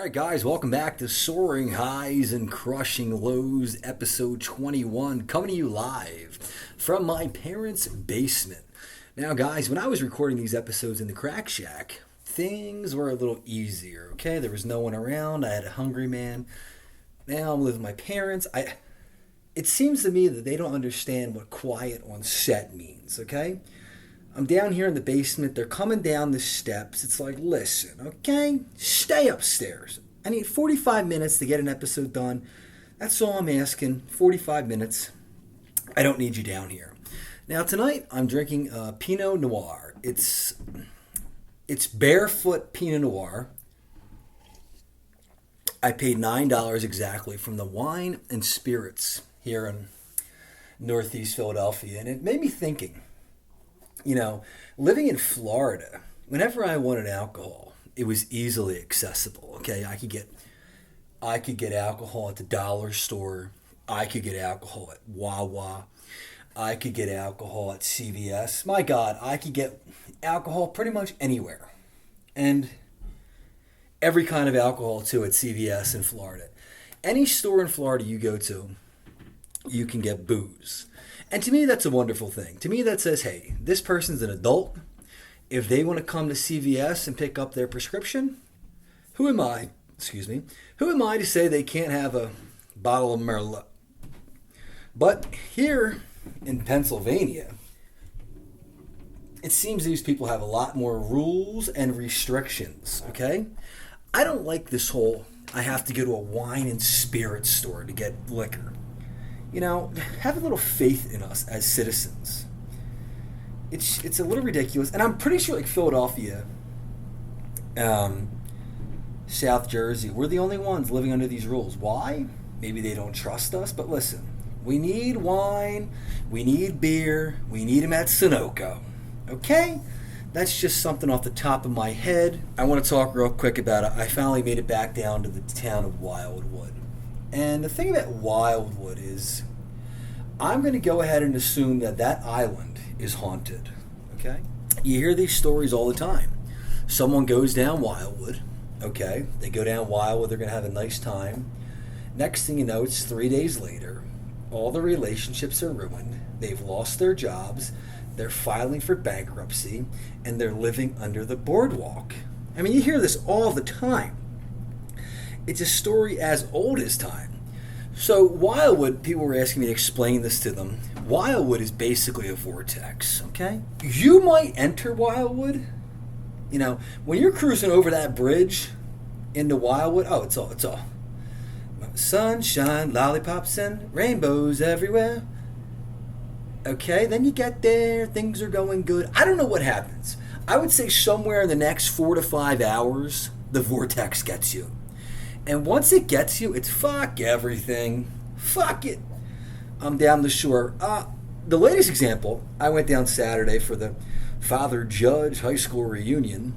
Alright guys, welcome back to Soaring Highs and Crushing Lows, episode 21, coming to you live from my parents' basement. Now guys, when I was recording these episodes in the crack shack, things were a little easier, okay? There was no one around, I had a hungry man. Now I'm living with my parents. It seems to me that they don't understand what quiet on set means, okay? I'm down here in the basement. They're coming down the steps. It's like, listen, okay? Stay upstairs. I need 45 minutes to get an episode done. That's all I'm asking. 45 minutes. I don't need you down here. Now, tonight, I'm drinking Pinot Noir. It's barefoot Pinot Noir. I paid $9 exactly from the Wine and Spirits here in Northeast Philadelphia. And it made me thinking. You know, living in Florida, whenever I wanted alcohol, it was easily accessible. Okay, I could get alcohol at the dollar store. I could get alcohol at Wawa. I could get alcohol at CVS. My God, I could get alcohol pretty much anywhere, and every kind of alcohol too at CVS in Florida. Any store in Florida you go to, you can get booze. And to me, that's a wonderful thing. To me, that says, hey, this person's an adult. If they want to come to CVS and pick up their prescription, who am I to say they can't have a bottle of Merlot? But here in Pennsylvania, it seems these people have a lot more rules and restrictions, okay? I don't like this whole, I have to go to a wine and spirits store to get liquor. You know, have a little faith in us as citizens. It's a little ridiculous. And I'm pretty sure like Philadelphia, South Jersey, we're the only ones living under these rules. Why? Maybe they don't trust us. But listen, we need wine. We need beer. We need them at Sunoco. Okay? That's just something off the top of my head. I want to talk real quick about it. I finally made it back down to the town of Wildwood. And the thing about Wildwood is, I'm going to go ahead and assume that island is haunted. Okay? You hear these stories all the time. Someone goes down Wildwood. Okay? They go down Wildwood. They're going to have a nice time. Next thing you know, it's 3 days later. All the relationships are ruined. They've lost their jobs. They're filing for bankruptcy. And they're living under the boardwalk. I mean, you hear this all the time. It's a story as old as time. So Wildwood, people were asking me to explain this to them. Wildwood is basically a vortex, okay? You might enter Wildwood. You know, when you're cruising over that bridge into Wildwood, it's all. Sunshine, lollipops, and rainbows everywhere. Okay, then you get there, things are going good. I don't know what happens. I would say somewhere in the next 4 to 5 hours, the vortex gets you. And once it gets you, it's fuck everything. Fuck it. I'm down the shore. The latest example, I went down Saturday for the Father Judge high school reunion.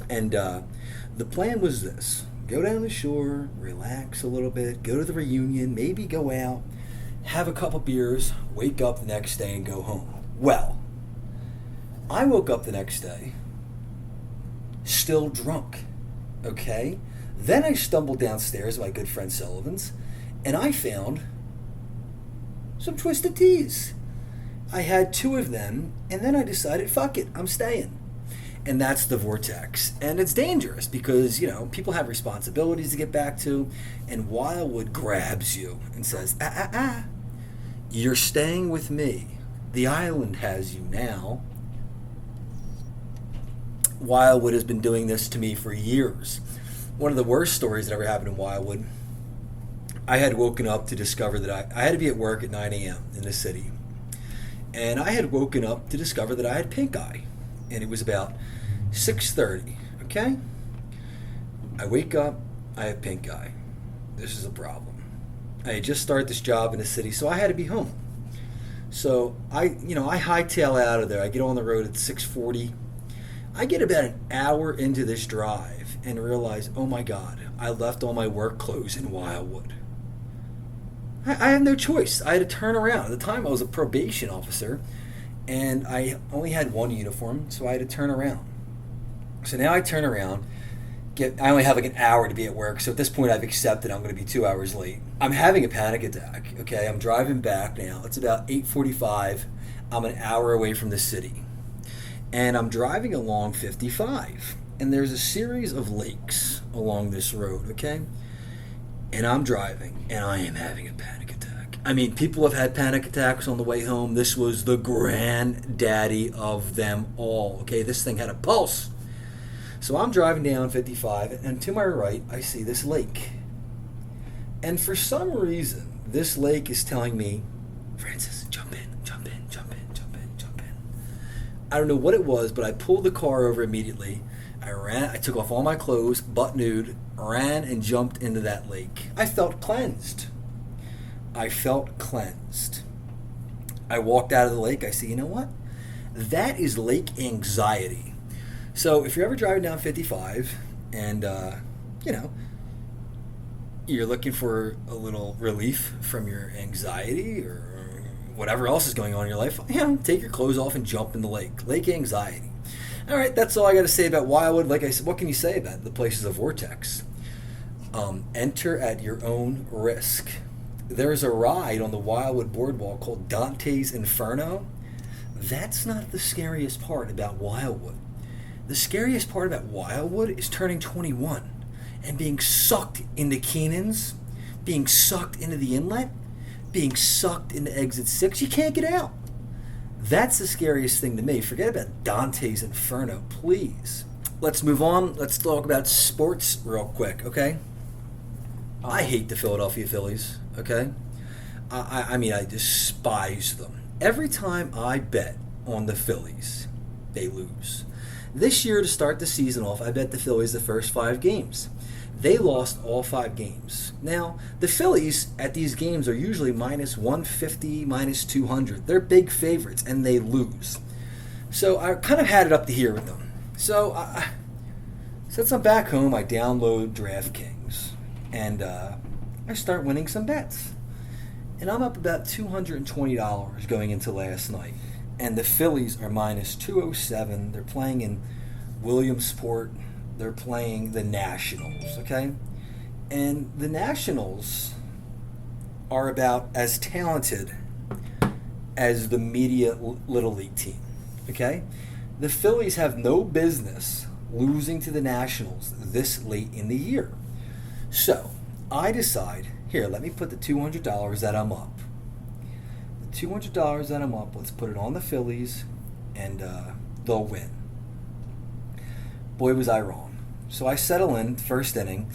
And the plan was this. Go down the shore, relax a little bit, go to the reunion, maybe go out, have a couple beers, wake up the next day and go home. Well, I woke up the next day still drunk. Okay? Then I stumbled downstairs to my good friend Sullivan's, and I found some Twisted Teas. I had 2 of them, and then I decided, fuck it, I'm staying. And that's the vortex. And it's dangerous because, you know, people have responsibilities to get back to, and Wildwood grabs you and says, you're staying with me. The island has you now. Wildwood has been doing this to me for years. One of the worst stories that ever happened in Wildwood, I had woken up to discover that I had to be at work at 9 a.m. in the city. And I had woken up to discover that I had pink eye. And it was about 6:30, okay? I wake up, I have pink eye. This is a problem. I had just started this job in the city, so I had to be home. So I hightail out of there. I get on the road at 6:40. I get about an hour into this drive and realize, oh my God, I left all my work clothes in Wildwood. I had no choice. I had to turn around. At the time, I was a probation officer, and I only had one uniform, so I had to turn around. So now I turn around, I only have like an hour to be at work, so at this point I've accepted I'm going to be 2 hours late. I'm having a panic attack, okay? I'm driving back now. It's about 8:45. I'm an hour away from the city. And I'm driving along 55. And there's a series of lakes along this road, okay? And I'm driving, and I am having a panic attack. I mean, people have had panic attacks on the way home. This was the granddaddy of them all, okay? This thing had a pulse. So I'm driving down 55, and to my right, I see this lake. And for some reason, this lake is telling me, Francis, jump in, jump in, jump in, jump in, jump in. I don't know what it was, but I pulled the car over immediately. I took off all my clothes, butt nude, ran and jumped into that lake. I felt cleansed. I walked out of the lake. I said, you know what? That is lake anxiety. So if you're ever driving down 55 and, you're looking for a little relief from your anxiety or whatever else is going on in your life, take your clothes off and jump in the lake. Lake anxiety. All right, that's all I got to say about Wildwood. Like I said, what can you say about the place is a vortex? Enter at your own risk. There's a ride on the Wildwood boardwalk called Dante's Inferno. That's not the scariest part about Wildwood. The scariest part about Wildwood is turning 21 and being sucked into Keenan's, being sucked into the inlet, being sucked into exit 6. You can't get out. That's the scariest thing to me. Forget about Dante's Inferno, please. Let's move on. Let's talk about sports real quick, okay? I hate the Philadelphia Phillies, okay? I mean, I despise them. Every time I bet on the Phillies, they lose. This year, to start the season off, I bet the Phillies the first 5 games. They lost all 5 games. Now, the Phillies at these games are usually minus 150, minus 200. They're big favorites, and they lose. So I kind of had it up to here with them. So since I'm back home, I download DraftKings, and I start winning some bets. And I'm up about $220 going into last night. And the Phillies are minus 207. They're playing in Williamsport. They're playing the Nationals, okay? And the Nationals are about as talented as the media Little League team, okay? The Phillies have no business losing to the Nationals this late in the year. So I decide, here, let me put the $200 that I'm up. $200 that I'm up, let's put it on the Phillies, and they'll win. Boy, was I wrong. So I settle in, first inning,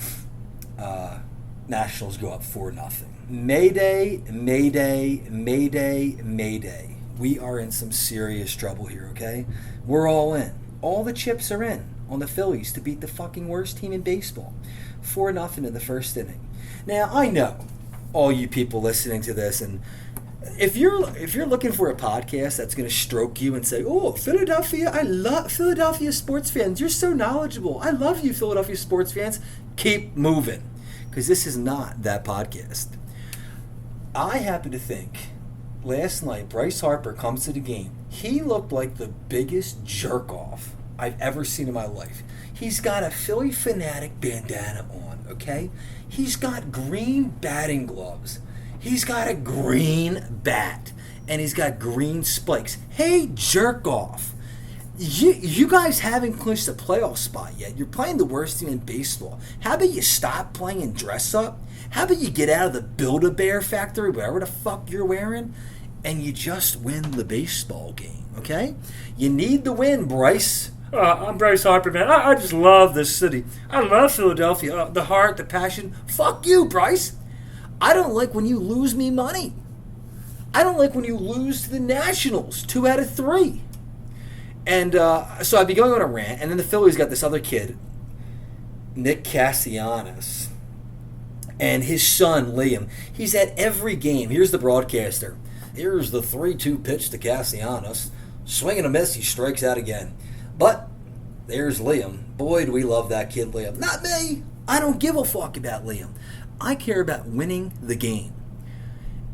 Nationals go up 4-0. Mayday, mayday, mayday, mayday. We are in some serious trouble here, okay? We're all in. All the chips are in on the Phillies to beat the fucking worst team in baseball. 4-0 in the first inning. Now, I know all you people listening to this, and if you're looking for a podcast that's going to stroke you and say, "Oh, Philadelphia, I love Philadelphia sports fans. You're so knowledgeable. I love you, Philadelphia sports fans." Keep moving, because this is not that podcast. I happen to think last night Bryce Harper comes to the game. He looked like the biggest jerk off I've ever seen in my life. He's got a Philly Fanatic bandana on, okay? He's got green batting gloves. He's got a green bat, and he's got green spikes. Hey, jerk off. You guys haven't clinched a playoff spot yet. You're playing the worst team in baseball. How about you stop playing in dress up? How about you get out of the Build-A-Bear factory, whatever the fuck you're wearing, and you just win the baseball game, okay? You need the win, Bryce. I'm Bryce Harper, man. I just love this city. I love Philadelphia. The heart, the passion. Fuck you, Bryce. I don't like when you lose me money. I don't like when you lose to the Nationals, 2 out of 3. And so I'd be going on a rant, and then the Phillies got this other kid, Nick Castellanos, and his son, Liam. He's at every game. Here's the broadcaster. Here's the 3-2 pitch to Castellanos. Swing and a miss, he strikes out again. But there's Liam. Boy, do we love that kid, Liam. Not me. I don't give a fuck about Liam. I care about winning the game.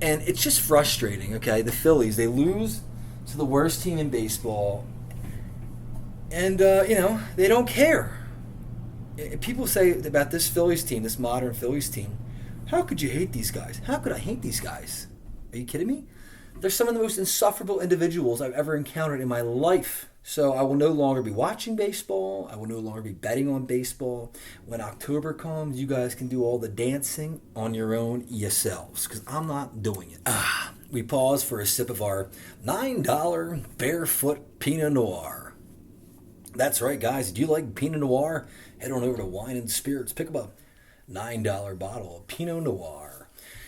And it's just frustrating, okay? The Phillies, they lose to the worst team in baseball. And, they don't care. People say about this Phillies team, this modern Phillies team, how could you hate these guys? How could I hate these guys? Are you kidding me? They're some of the most insufferable individuals I've ever encountered in my life. So I will no longer be watching baseball. I will no longer be betting on baseball. When October comes, you guys can do all the dancing on your own yourselves, because I'm not doing it. We pause for a sip of our $9 Barefoot Pinot Noir. That's right, guys. Do you like Pinot Noir? Head on over to Wine and Spirits. Pick up a $9 bottle of Pinot Noir.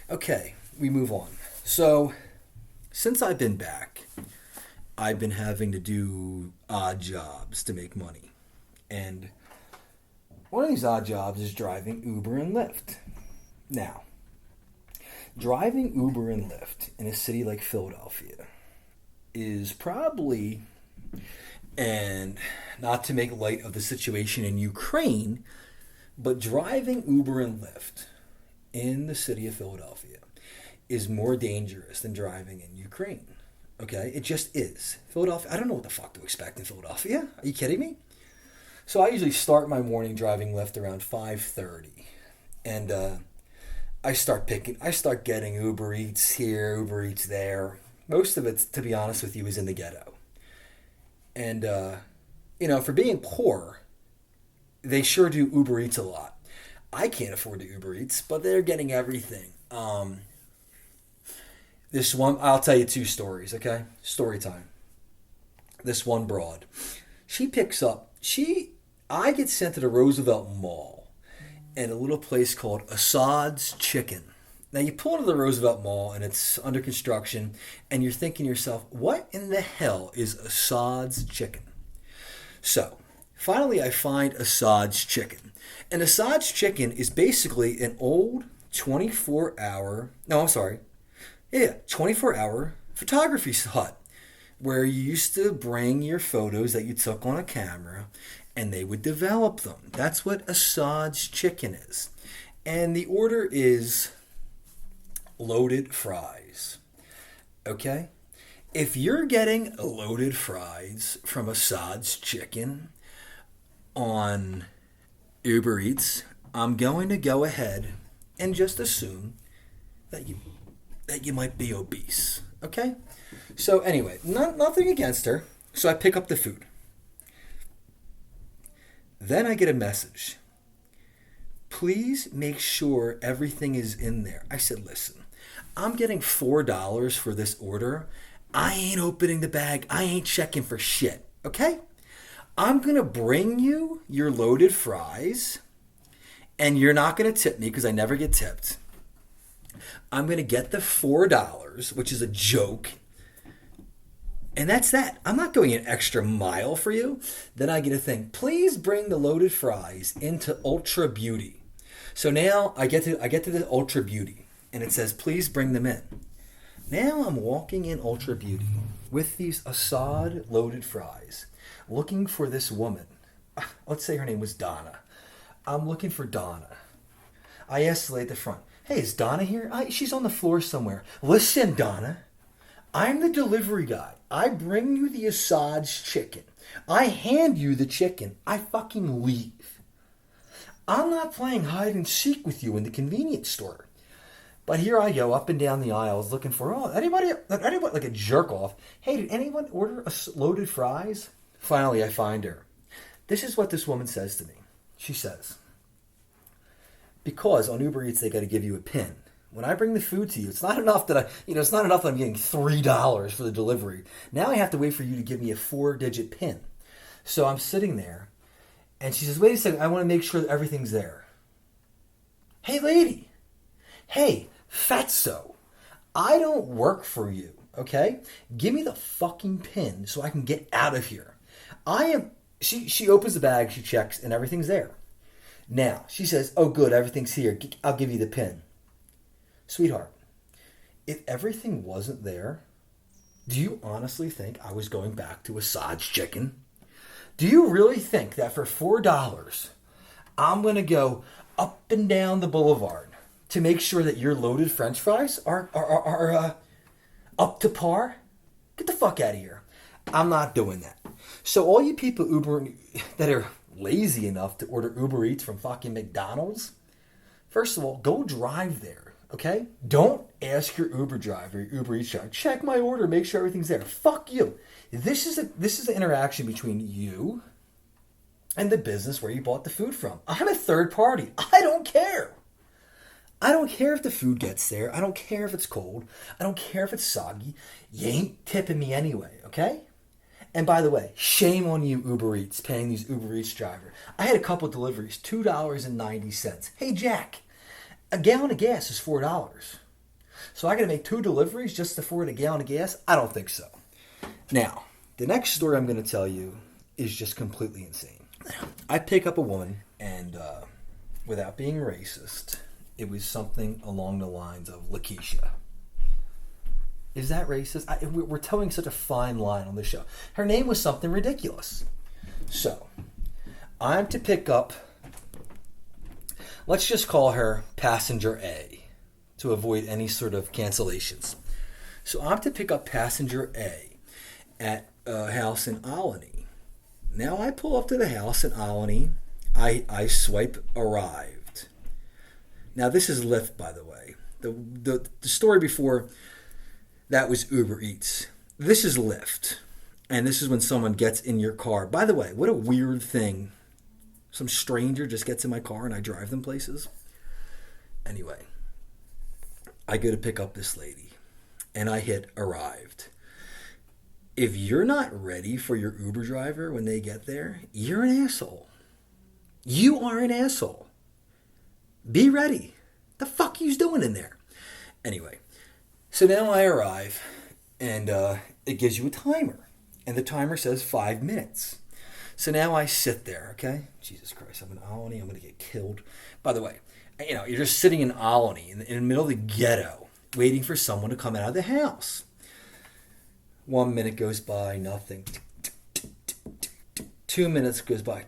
Okay, we move on. So, since I've been back, I've been having to do odd jobs to make money. And one of these odd jobs is driving Uber and Lyft. Now, driving Uber and Lyft in a city like Philadelphia is probably, and not to make light of the situation in Ukraine, but driving Uber and Lyft in the city of Philadelphia is more dangerous than driving in Ukraine. Okay? It just is. Philadelphia, I don't know what the fuck to expect in Philadelphia. Are you kidding me? So I usually start my morning driving Lyft around 5:30. And I start getting Uber Eats here, Uber Eats there. Most of it, to be honest with you, is in the ghetto. And, for being poor, they sure do Uber Eats a lot. I can't afford to Uber Eats, but they're getting everything. This one, I'll tell you two stories, okay? Story time. This one broad. I get sent to the Roosevelt Mall in a little place called Assad's Chicken. Now, you pull into the Roosevelt Mall, and it's under construction, and you're thinking to yourself, what in the hell is Assad's Chicken? So, finally, I find Assad's Chicken. And Assad's Chicken is basically an old 24-hour photography hut where you used to bring your photos that you took on a camera and they would develop them. That's what Assad's Chicken is. And the order is loaded fries. Okay? If you're getting loaded fries from Assad's Chicken on Uber Eats, I'm going to go ahead and just assume that you might be obese. Okay? So anyway, nothing against her. So I pick up the food. Then I get a message. Please make sure everything is in there. I said, listen, I'm getting $4 for this order. I ain't opening the bag. I ain't checking for shit. Okay? I'm going to bring you your loaded fries, and you're not going to tip me because I never get tipped. I'm going to get the $4, which is a joke. And that's that. I'm not going an extra mile for you. Then I get a thing. Please bring the loaded fries into Ultra Beauty. So now I get to the Ultra Beauty, and it says, please bring them in. Now I'm walking in Ultra Beauty with these Assad loaded fries, looking for this woman. Let's say her name was Donna. I'm looking for Donna. I asked the lady at the front, hey, is Donna here? She's on the floor somewhere. Listen, Donna, I'm the delivery guy. I bring you the Assad's Chicken. I hand you the chicken. I fucking leave. I'm not playing hide and seek with you in the convenience store. But here I go up and down the aisles looking for, anybody like a jerk off. Hey, did anyone order loaded fries? Finally, I find her. This is what this woman says to me. She says, because on Uber Eats, they got to give you a PIN. When I bring the food to you, it's not enough that I'm getting $3 for the delivery. Now I have to wait for you to give me a 4-digit PIN. So I'm sitting there, and she says, wait a second, I want to make sure that everything's there. Hey, lady. Hey, fatso. I don't work for you, okay? Give me the fucking PIN so I can get out of here. She opens the bag, she checks, and everything's there. Now, she says, oh, good, everything's here. I'll give you the PIN. Sweetheart, if everything wasn't there, do you honestly think I was going back to Assad's Chicken? Do you really think that for $4, I'm going to go up and down the boulevard to make sure that your loaded French fries are up to par? Get the fuck out of here. I'm not doing that. So all you people Uber that are lazy enough to order Uber Eats from fucking McDonald's, first of all, go drive there, okay? Don't ask your Uber driver, your Uber Eats driver, check my order, make sure everything's there. Fuck you. This is an interaction between you and the business where you bought the food from. I'm a third party. I don't care. I don't care if the food gets there. I don't care if it's cold. I don't care if it's soggy. You ain't tipping me anyway, okay? And by the way, shame on you, Uber Eats, paying these Uber Eats driver. I had a couple deliveries, $2.90. Hey, Jack, a gallon of gas is $4. So I got to make 2 deliveries just to afford a gallon of gas? I don't think so. Now, the next story I'm going to tell you is just completely insane. I pick up a woman, and without being racist, it was something along the lines of Lakeisha. Is that racist? We're towing such a fine line on this show. Her name was something ridiculous. So, I'm to pick up, let's just call her Passenger A to avoid any sort of cancellations. So, I'm to pick up Passenger A at a house in Olney. Now, I pull up to the house in Olney. I swipe arrived. Now, this is Lyft, by the way. The story before that was Uber Eats. This is Lyft. And this is when someone gets in your car. By the way, what a weird thing. Some stranger just gets in my car and I drive them places. Anyway, I go to pick up this lady. And I hit arrived. If you're not ready for your Uber driver when they get there, you're an asshole. You are an asshole. Be ready. The fuck you's doing in there? Anyway, so now I arrive, and it gives you a timer. And the timer says 5 minutes. So now I sit there, okay? Jesus Christ, I'm in Olney. I'm going to get killed. By the way, you know, you're just sitting in Olney, in the middle of the ghetto, waiting for someone to come out of the house. 1 minute goes by, nothing. 2 minutes goes by.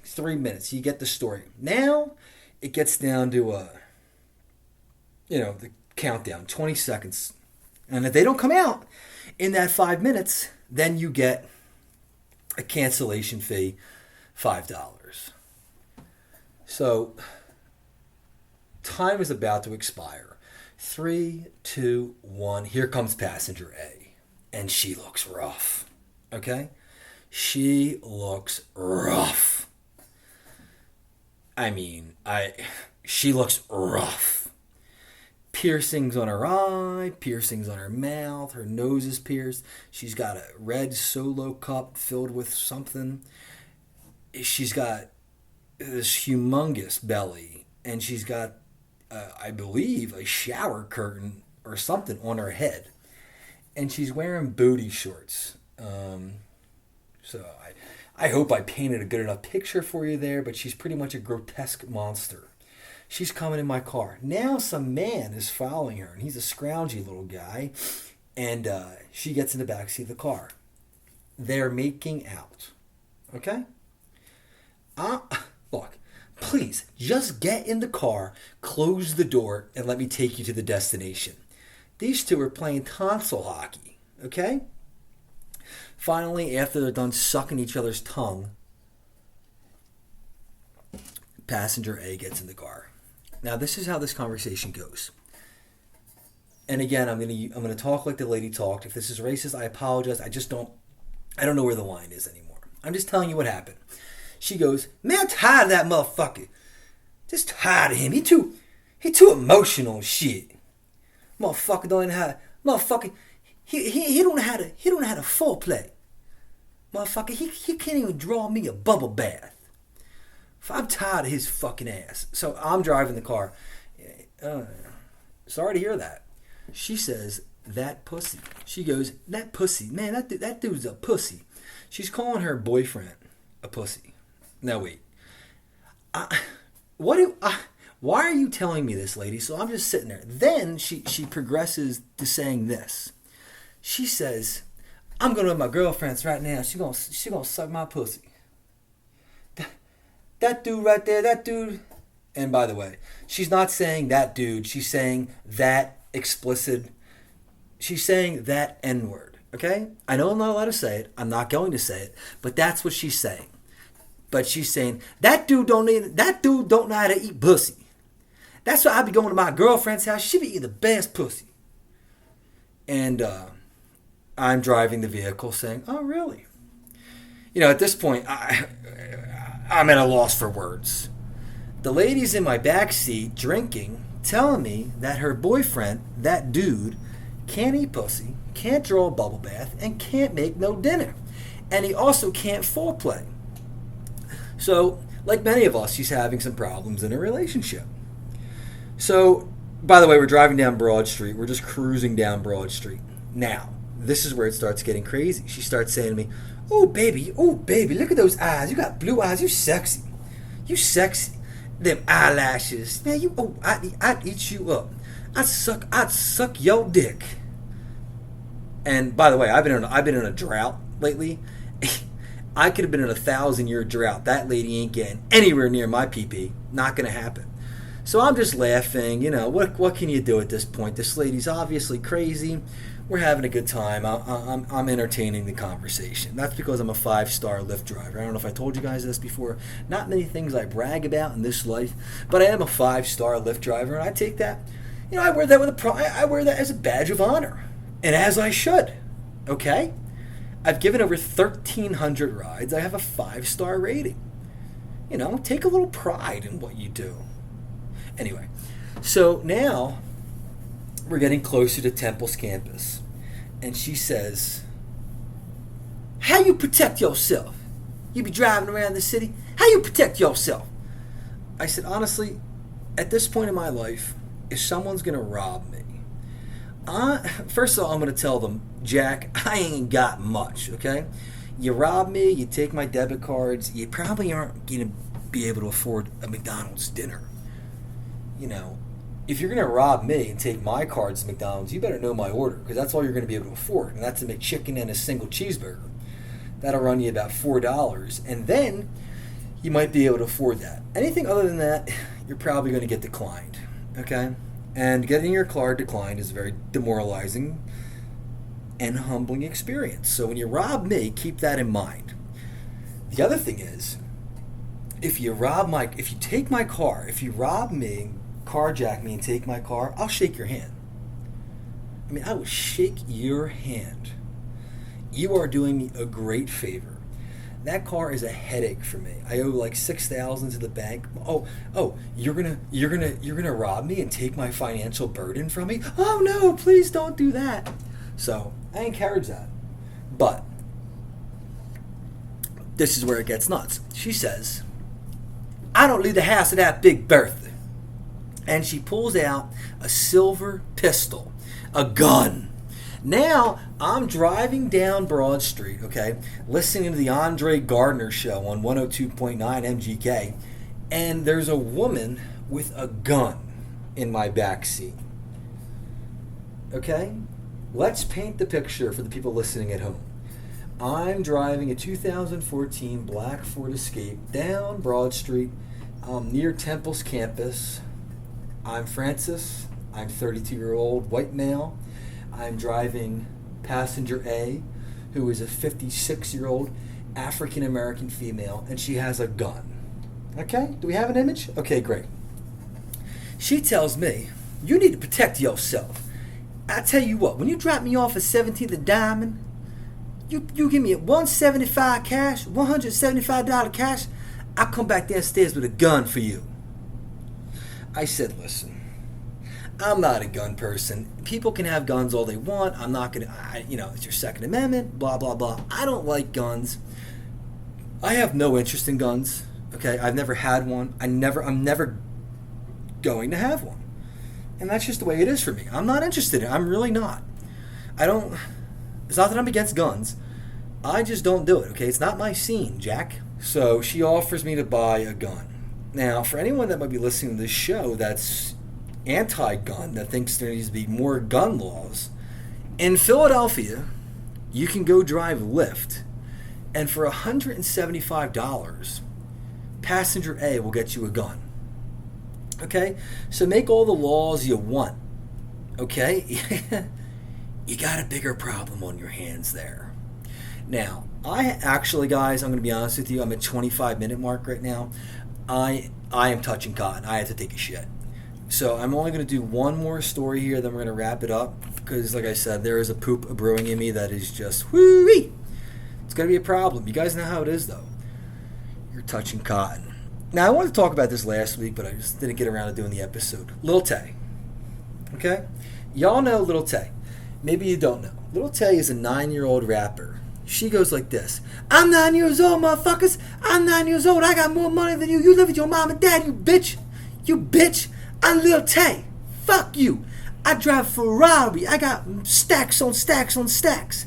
3 minutes. You get the story. Now it gets down to the countdown, 20 seconds. And if they don't come out in that 5 minutes, then you get a cancellation fee, $5. So time is about to expire. 3, 2, 1. Here comes Passenger A. And she looks rough. Okay? She looks rough. I mean, she looks rough. Piercings on her eye, piercings on her mouth, her nose is pierced. She's got a red Solo cup filled with something. She's got this humongous belly, and she's got, I believe, a shower curtain or something on her head. And she's wearing booty shorts. So I hope I painted a good enough picture for you there, but she's pretty much a grotesque monster. She's coming in my car. Now some man is following her, and he's a scroungy little guy, and she gets in the backseat of the car. They're making out. Okay? Look, please, just get in the car, close the door, and let me take you to the destination. These two are playing tonsil hockey. Okay? Finally, after they're done sucking each other's tongue, Passenger A gets in the car. Now, this is how this conversation goes. And again, I'm gonna talk like the lady talked. If this is racist, I apologize. I don't know where the line is anymore. I'm just telling you what happened. She goes, "Man, I'm tired of that motherfucker. Just tired of him. He too emotional and shit. Motherfucker don't know how. Motherfucker, he don't know how to foreplay. Motherfucker, he can't even draw me a bubble bath. I'm tired of his fucking ass." So I'm driving the car. Sorry to hear that. She says, "That pussy." She goes, "That pussy. Man, that dude's a pussy." She's calling her boyfriend a pussy. Now wait. Why are you telling me this, lady? So I'm just sitting there. Then she progresses to saying this. She says, "I'm going to my girlfriend's right now. She gonna suck my pussy. That dude right there, that dude." And by the way, she's not saying that dude. She's saying that explicit. She's saying that N-word. Okay? I know I'm not allowed to say it. I'm not going to say it. But that's what she's saying. But she's saying, that dude don't know how to eat pussy. That's why I be going to my girlfriend's house. She be eating the best pussy. And I'm driving the vehicle saying, oh, really? At this point, I'm at a loss for words. The lady's in my back seat drinking, telling me that her boyfriend, that dude, can't eat pussy, can't draw a bubble bath, and can't make no dinner. And he also can't foreplay. So, like many of us, she's having some problems in her relationship. So, by the way, we're driving down Broad Street. We're just cruising down Broad Street. Now, this is where it starts getting crazy. She starts saying to me, oh, baby, look at those eyes. You got blue eyes. You sexy. You sexy. Them eyelashes. Man, I'd eat you up. I'd suck your dick. And by the way, I've been in a drought lately. I could have been in a 1,000-year drought. That lady ain't getting anywhere near my pee-pee. Not going to happen. So I'm just laughing. What can you do at this point? This lady's obviously crazy. We're having a good time. I'm entertaining the conversation. That's because I'm a 5-star Lyft driver. I don't know if I told you guys this before. Not many things I brag about in this life, but I am a 5-star Lyft driver, and I take that. I wear that with a pride. I wear that as a badge of honor, and as I should. Okay, I've given over 1,300 rides. I have a 5-star rating. Take a little pride in what you do. Anyway, so now we're getting closer to Temple's campus. And she says, how you protect yourself? You be driving around the city. How you protect yourself? I said, honestly, at this point in my life, if someone's going to rob me, first of all, I'm going to tell them, Jack, I ain't got much, okay? You rob me, you take my debit cards, you probably aren't going to be able to afford a McDonald's dinner. If you're going to rob me and take my cards to McDonald's, you better know my order, because that's all you're going to be able to afford, and that's a McChicken and a single cheeseburger. That'll run you about $4, and then you might be able to afford that. Anything other than that, you're probably going to get declined, okay? And getting your card declined is a very demoralizing and humbling experience. So when you rob me, keep that in mind. The other thing is, if you take my car, if you rob me, carjack me and take my car, I'll shake your hand. I will shake your hand. You are doing me a great favor. That car is a headache for me. I owe like $6,000 to the bank. Oh, you're gonna rob me and take my financial burden from me? Oh no, please don't do that. So I encourage that. But this is where it gets nuts. She says, I don't leave the house without Big Bertha. And she pulls out a silver pistol, a gun. Now, I'm driving down Broad Street, okay, listening to the Andre Gardner show on 102.9 MGK, and there's a woman with a gun in my back seat. Okay? Let's paint the picture for the people listening at home. I'm driving a 2014 black Ford Escape down Broad Street near Temple's campus. I'm Frnacis. I'm 32-year-old white male. I'm driving passenger A, who is a 56-year-old African-American female, and she has a gun. Okay? Do we have an image? Okay, great. She tells me, you need to protect yourself. I tell you what, when you drop me off at 17th and Diamond, you give me $175 cash, $175 cash, I'll come back downstairs with a gun for you. I said, listen, I'm not a gun person. People can have guns all they want. I'm not going to, it's your Second Amendment, blah, blah, blah. I don't like guns. I have no interest in guns, okay? I've never had one. I'm never going to have one. And that's just the way it is for me. I'm not interested in it. I'm really not. It's not that I'm against guns. I just don't do it, okay? It's not my scene, Jack. So she offers me to buy a gun. Now, for anyone that might be listening to this show that's anti-gun, that thinks there needs to be more gun laws, in Philadelphia, you can go drive Lyft, and for $175, passenger A will get you a gun. Okay? So make all the laws you want. Okay? You got a bigger problem on your hands there. Now, I actually, guys, I'm going to be honest with you. I'm at 25-minute mark right now. I am touching cotton. I have to take a shit. So I'm only going to do one more story here, then we're going to wrap it up. Because, like I said, there is a poop brewing in me that is just, whoo-wee. It's going to be a problem. You guys know how it is, though. You're touching cotton. Now, I wanted to talk about this last week, but I just didn't get around to doing the episode. Lil Tay. Okay? Y'all know Lil Tay. Maybe you don't know. Lil Tay is a 9-year-old rapper. She goes like this. I'm 9 years old, motherfuckers. I'm 9 years old. I got more money than you. You live with your mom and dad, you bitch. You bitch. I'm Lil Tay. Fuck you. I drive a Ferrari. I got stacks on stacks on stacks.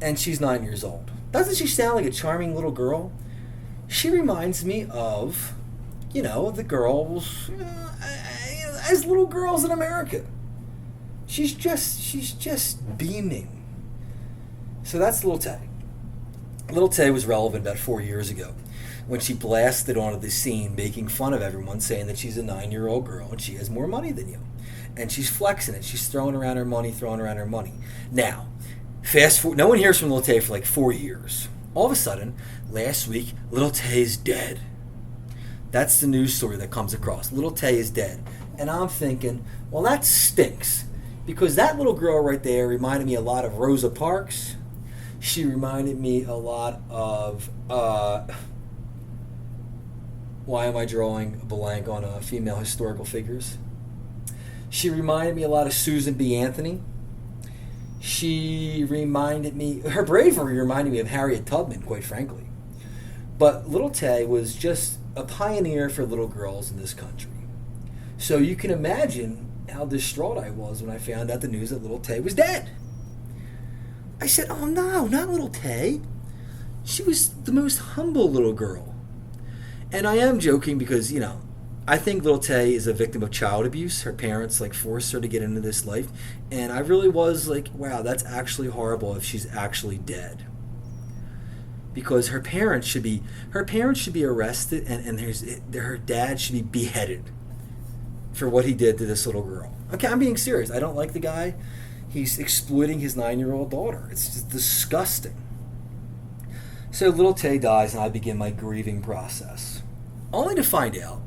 And she's 9 years old. Doesn't she sound like a charming little girl? She reminds me of, the girls, as little girls in America. She's just beaming. So that's Lil Tay. Lil Tay was relevant about 4 years ago when she blasted onto the scene making fun of everyone, saying that she's a 9-year-old girl and she has more money than you. And she's flexing it. She's throwing around her money. Now, fast forward, no one hears from Lil Tay for like 4 years. All of a sudden, last week, Lil Tay is dead. That's the news story that comes across. Lil Tay is dead. And I'm thinking, well, that stinks. Because that little girl right there reminded me a lot of Rosa Parks. She reminded me a lot of, why am I drawing a blank on female historical figures? She reminded me a lot of Susan B. Anthony. Her bravery reminded me of Harriet Tubman, quite frankly. But Lil Tay was just a pioneer for little girls in this country. So you can imagine how distraught I was when I found out the news that Lil Tay was dead. I said, oh no, not Lil Tay. She was the most humble little girl. And I am joking because, I think Lil Tay is a victim of child abuse. Her parents forced her to get into this life. And I really was like, wow, that's actually horrible if she's actually dead. Because her parents should be arrested and her dad should be beheaded for what he did to this little girl. Okay, I'm being serious. I don't like the guy. He's exploiting his 9-year-old daughter. It's just disgusting. So Lil Tay dies and I begin my grieving process. Only to find out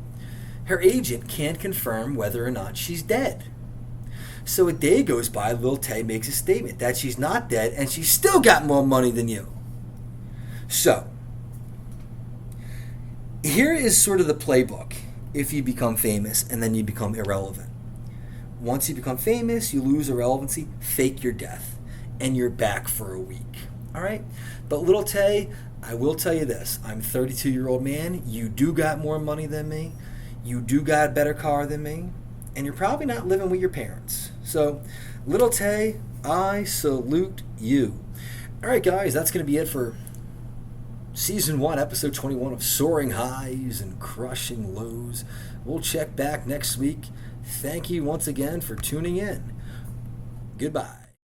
her agent can't confirm whether or not she's dead. So a day goes by, Lil Tay makes a statement that she's not dead and she's still got more money than you. So, here is sort of the playbook if you become famous and then you become irrelevant. Once you become famous, you lose irrelevancy, fake your death, and you're back for a week. All right? But Lil Tay, I will tell you this. I'm a 32-year-old man. You do got more money than me. You do got a better car than me. And you're probably not living with your parents. So, Lil Tay, I salute you. All right, guys, that's going to be it for Season 1, Episode 21 of Soaring Highs and Crushing Lows. We'll check back next week. Thank you once again for tuning in. Goodbye.